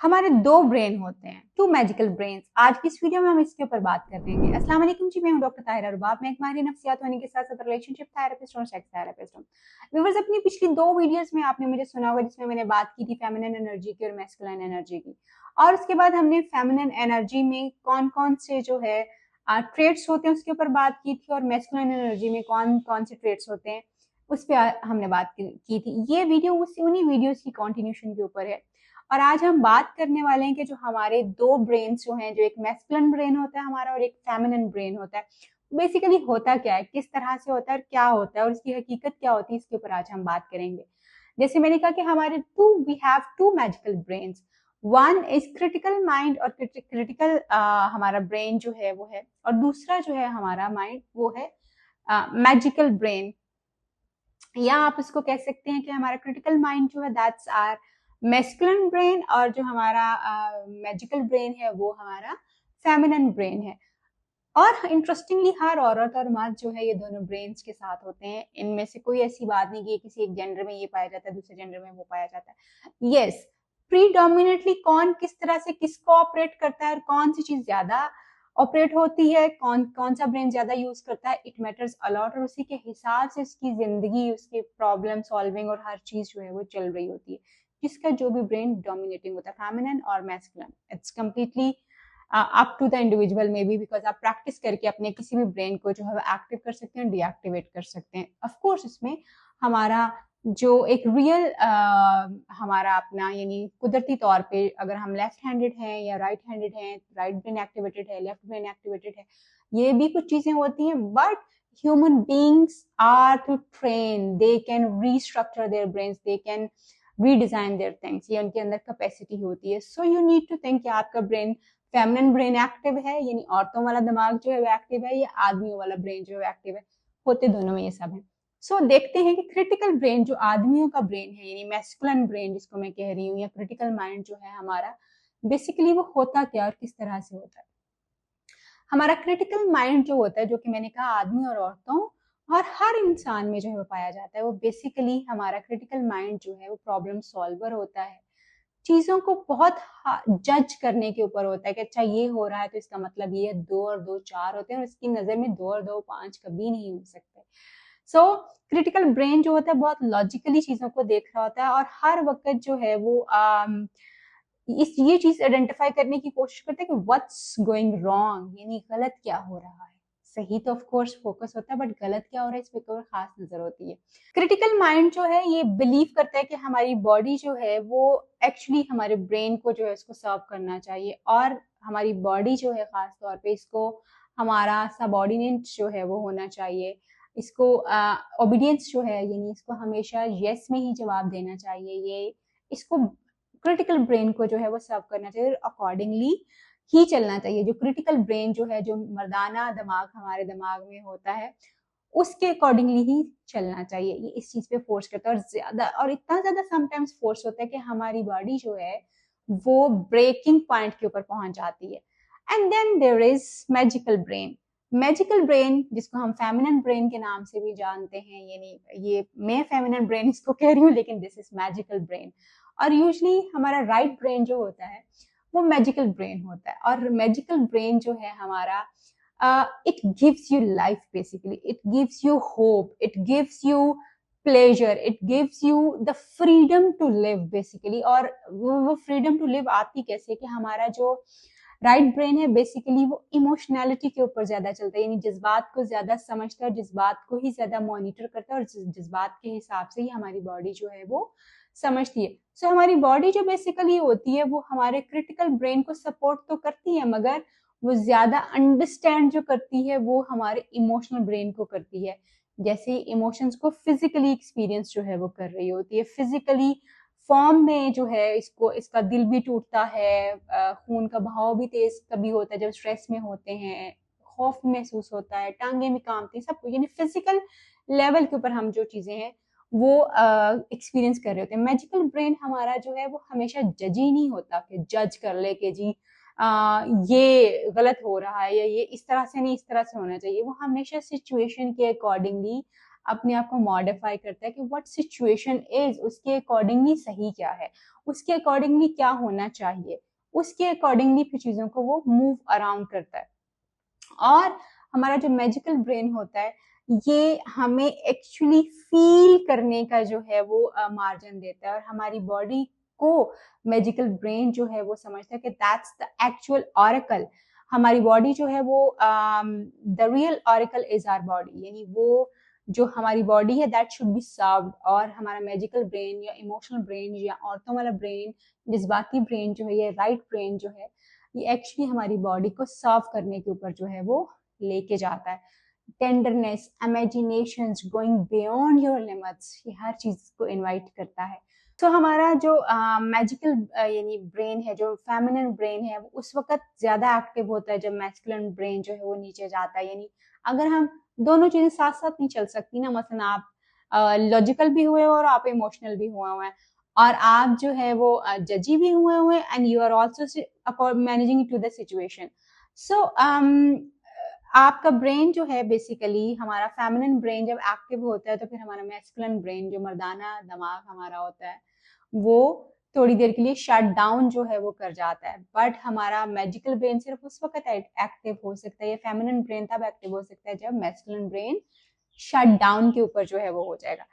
हमारे दो ब्रेन होते हैं, टू मैजिकल ब्रेन्स। आज की इस वीडियो में हम इसके ऊपर बात करेंगे। अस्सलाम वालेकुम जी, मैं हूं डॉक्टर ताहिरा रुबाब। मैं एक माहिर नफ्सियात होने के साथ साथ रिलेशनशिप थेरेपिस्ट और सेक्स थेरेपिस्ट हूं। व्यूअर्स, अपनी पिछली दो वीडियोस में आपने मुझे सुना होगा जिसमें मैंने बात की थी फेमिनिन एनर्जी की और मैस्कुलिन एनर्जी की, और उसके बाद हमने फेमिनिन एनर्जी में कौन कौन से जो है ट्रेड्स होते हैं उसके ऊपर बात की थी, और मैस्कुलिन एनर्जी में कौन कौन से ट्रेड्स होते हैं उस पर हमने बात की थी। ये वीडियो उन्हीं वीडियोस की कॉन्टिन्यूशन के ऊपर है, और आज हम बात करने वाले हैं कि जो हमारे दो ब्रेन्स जो हैं, जो एक मैस्कुलिन ब्रेन होता है हमारा और एक फेमिनिन ब्रेन होता है, बेसिकली होता क्या है, किस तरह से होता है और क्या होता है और उसकी हकीकत क्या होती है, इसके ऊपर आज हम बात करेंगे। जैसे मैंने कहा कि हमारे we have two magical brains. One is critical mind, और क्रिटिकल हमारा ब्रेन जो है वो है, और दूसरा जो है हमारा माइंड वो है मैजिकल ब्रेन। या आप इसको कह सकते हैं कि हमारा क्रिटिकल माइंड जो है दैट्स आर मैस्कुलिन ब्रेन, और जो हमारा मैजिकल ब्रेन है वो हमारा फेमिनिन ब्रेन है। और इंटरेस्टिंगली हर औरत और मर्द जो है ये दोनों ब्रेन्स के साथ होते हैं। इनमें से कोई ऐसी बात नहीं कि किसी एक जेंडर में ये पाया जाता है दूसरे जेंडर में वो पाया जाता है। यस, प्रीडोमिनेटली कौन किस तरह से किसको ऑपरेट करता है और कौन सी चीज ज्यादा ऑपरेट होती है, कौन कौन सा ब्रेन ज्यादा यूज करता है, इट मैटर्स अलॉट, और उसी के हिसाब से उसकी जिंदगी, उसके प्रॉब्लम सॉल्विंग और हर चीज जो है वो चल रही होती है। जिसका जो भी ब्रेन डोमिनेटिंग होता है, फेमिनिन और masculine, it's completely up to the individual maybe, because आप प्रैक्टिस करके अपने किसी भी ब्रेन को जो है एक्टिव कर सकते हैं, डीएक्टिवेट कर सकते हैं। ऑफ कोर्स इसमें हमारा जो एक रियल हमारा अपना यानी कुदरती तौर पे अगर हम लेफ्ट हैंडेड हैं या राइट हैंडेड हैं, राइट ब्रेन एक्टिवेटेड है, लेफ्ट ब्रेन एक्टिवेटेड है, ये भी कुछ चीजें होती हैं। But human beings are to train, they can restructure their brains, they can redesign their things, ये उनके अंदर कैपेसिटी होती है। So you need to think कि आपका ब्रेन फेमिनिन ब्रेन एक्टिव है यानी औरतों वाला दिमाग जो है वो एक्टिव है, या आदमियों वाला ब्रेन जो है एक्टिव है, होते दोनों में ये सब है। सो देखते हैं कि क्रिटिकल ब्रेन जो आदमियों का ब्रेन है यानी मैस्कुलिन ब्रेन जिसको मैं कह रही हूँ, या क्रिटिकल माइंड जो है हमारा, बेसिकली वो होता क्या और किस तरह से होता है। हमारा क्रिटिकल माइंड जो होता है, जो कि मैंने कहा आदमी और औरतों और हर इंसान में जो है वो पाया जाता है, वो बेसिकली हमारा क्रिटिकल माइंड जो है वो प्रॉब्लम सॉल्वर होता है। चीजों को बहुत जज करने के ऊपर होता है कि अच्छा ये हो रहा है तो इसका मतलब ये 2 और 2 4 होते हैं, और इसकी नजर में 2 और 2 5 कभी नहीं हो सकते। सो क्रिटिकल ब्रेन जो होता है बहुत लॉजिकली चीजों को देख रहा होता है, और हर वक्त जो है वो इस ये चीज आइडेंटिफाई करने की कोशिश करते हैं कि व्हाट्स गोइंग रॉन्ग, यानी गलत क्या हो रहा है। सही तो ऑफ कोर्स फोकस होता है, बट गलत क्या हो रहा है इस पे खास नजर होती है। क्रिटिकल माइंड जो है ये बिलीव करता है कि हमारी बॉडी जो है वो एक्चुअली हमारे ब्रेन को जो है इसको सर्व करना चाहिए, और हमारी बॉडी जो है खास तौर पे इसको हमारा सबऑर्डिनेट जो है वो होना चाहिए। इसको ओबीडियंस जो है यानी इसको हमेशा यस में ही जवाब देना चाहिए। ये इसको क्रिटिकल ब्रेन को जो है वो सर्व करना चाहिए, अकॉर्डिंगली ही चलना चाहिए। जो क्रिटिकल ब्रेन जो है, जो मर्दाना दिमाग हमारे दिमाग में होता है, उसके अकॉर्डिंगली ही चलना चाहिए। ये इस चीज पे फोर्स करता है, और ज्यादा और इतना ज्यादा समटाइम्स फोर्स होता है कि हमारी बॉडी जो है वो ब्रेकिंग पॉइंट के ऊपर पहुंच जाती है। And then there is magical brain. Magical brain जिसको हम फेमिनिन ब्रेन के नाम से भी जानते हैं, यानी ये मैं फेमिनिन ब्रेन इसको कह रही हूँ, लेकिन दिस इज मैजिकल ब्रेन। और यूजली हमारा राइट ब्रेन जो होता है वो मैजिकल ब्रेन होता है, और मैजिकल ब्रेन जो है हमारा, it gives you life basically, it gives you hope, it gives you pleasure, it gives you the freedom to live basically। और वो freedom to live आती कैसे कि हमारा जो राइट ब्रेन है बेसिकली वो इमोशनैलिटी के ऊपर ज्यादा चलता है, यानी जज्बात को ज्यादा समझता है, जज्बात को ही ज्यादा मॉनिटर करता है, और जज्बात के हिसाब से ही हमारी बॉडी जो है वो समझती है। सो हमारी बॉडी जो बेसिकली होती है वो हमारे क्रिटिकल ब्रेन को सपोर्ट तो करती है, मगर वो ज्यादा अंडरस्टैंड जो करती है वो हमारे इमोशनल ब्रेन को करती है। जैसे इमोशंस को फिजिकली एक्सपीरियंस जो है वो कर रही होती है, फिजिकली फॉर्म में जो है इसको, इसका दिल भी टूटता है, खून का बहाव भी तेज कभी होता है जब स्ट्रेस में होते हैं, खौफ महसूस होता है, टांगे में कांपती, सब कुछ यानी फिजिकल लेवल के ऊपर हम जो चीजें हैं वो एक्सपीरियंस कर रहे होते हैं। मैजिकल ब्रेन हमारा जो है वो हमेशा जज ही नहीं होता कि जज कर ले कि जी ये गलत हो रहा है, या ये इस तरह से नहीं इस तरह से होना चाहिए। वो हमेशा सिचुएशन के अकॉर्डिंगली अपने आप को मॉडिफाई करता है कि व्हाट सिचुएशन इज, उसके अकॉर्डिंगली सही क्या है, उसके अकॉर्डिंगली क्या होना चाहिए, उसके अकॉर्डिंगली फिर चीजों को वो मूव अराउंड करता है। और हमारा जो मैजिकल ब्रेन होता है ये हमें एक्चुअली फील करने का जो है वो मार्जिन देता है, और हमारी बॉडी को मैजिकल ब्रेन जो है वो समझता है कि दैट्स द एक्चुअल ऑरेकल। हमारी बॉडी जो है वो the real oracle is our body, यानी वो जो हमारी बॉडी है दैट शुड बी सर्व्ड। और हमारा मैजिकल ब्रेन या इमोशनल ब्रेन या औरतों वाला ब्रेन, जज्बाती ब्रेन जो है, ये राइट ब्रेन जो है, ये एक्चुअली हमारी बॉडी को सर्व करने के ऊपर जो है वो लेके जाता है। Tenderness, imagination, going beyond your limits, ये हर चीज को इनवाइट करता है। तो हमारा जो मैजिकल यानी ब्रेन है, जो फेमिनिन ब्रेन है, वो उस वक्त ज्यादा एक्टिव होता है जब मैस्कुलिन ब्रेन जो है वो नीचे जाता है। यानी अगर हम दोनों चीजें साथ साथ नहीं चल सकती ना, मतलब आप लॉजिकल भी हुए और आप इमोशनल भी हुए हुए हैं, और आप जो है वो जजी भी हुए हुए and you are also managing to the situation. So आपका ब्रेन जो है बेसिकली, हमारा फेमिनिन ब्रेन जब एक्टिव होता है तो फिर हमारा मैस्कुलिन ब्रेन, जो मर्दाना दिमाग हमारा होता है, वो थोड़ी देर के लिए शट डाउन जो है वो कर जाता है। बट हमारा मैजिकल ब्रेन सिर्फ उस वक्त एक्टिव हो सकता है, या फेमिनिन ब्रेन तब एक्टिव हो सकता है जब मैस्कुलिन ब्रेन शट डाउन के ऊपर जो है वो हो जाएगा।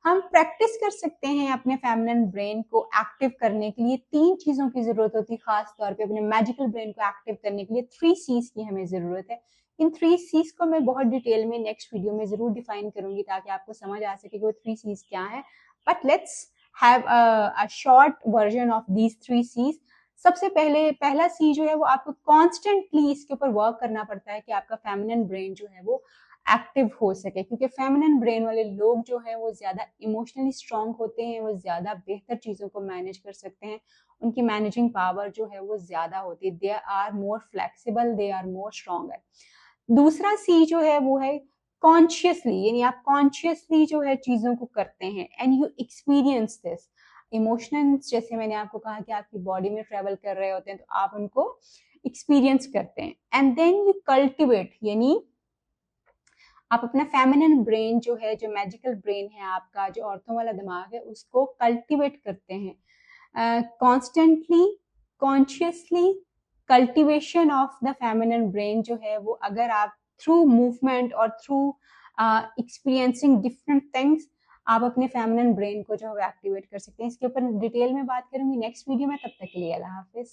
हम प्रैक्टिस कर सकते हैं अपने फेमिनिन ब्रेन को एक्टिव करने के लिए। 3 चीजों की जरूरत होती है खास तौर पे अपने मैजिकल ब्रेन को एक्टिव करने के लिए। 3 C's की हमें जरूरत है। इन 3 C's को मैं बहुत डिटेल में नेक्स्ट वीडियो में जरूर डिफाइन करूंगी ताकि आपको समझ आ सके कि वो 3 C's क्या है। But let's have a short version of these 3 C's। सबसे पहले पहला सी जो है वो आपको कॉन्स्टेंटली इसके ऊपर वर्क करना पड़ता है कि आपका फेमिनिन ब्रेन जो है वो एक्टिव हो सके, क्योंकि फेमिनिन ब्रेन वाले लोग जो है वो ज्यादा इमोशनली स्ट्रांग होते हैं, वो ज्यादा बेहतर चीजों को मैनेज कर सकते हैं, उनकी मैनेजिंग पावर जो है वो ज्यादा होती है। They are more flexible, they are more stronger. दूसरा सी जो है वो है कॉन्शियसली, यानी आप कॉन्शियसली जो है चीजों को करते हैं and you experience this emotions. जैसे मैंने आपको कहा कि आपकी बॉडी में ट्रेवल कर रहे होते हैं तो आप उनको एक्सपीरियंस करते हैं। एंड देन यू कल्टिवेट, यानी आप अपना फेमिनिन ब्रेन जो है, जो मैजिकल ब्रेन है आपका, जो औरतों वाला दिमाग है, उसको कल्टिवेट करते हैं constantly, consciously. Cultivation of the feminine brain जो है वो अगर आप थ्रू मूवमेंट और थ्रू एक्सपीरियंसिंग डिफरेंट थिंग्स आप अपने फेमिनिन ब्रेन को जो है एक्टिवेट कर सकते हैं। इसके ऊपर डिटेल में बात करूंगी नेक्स्ट वीडियो में। तब तक के लिए अल्लाह हाफिज।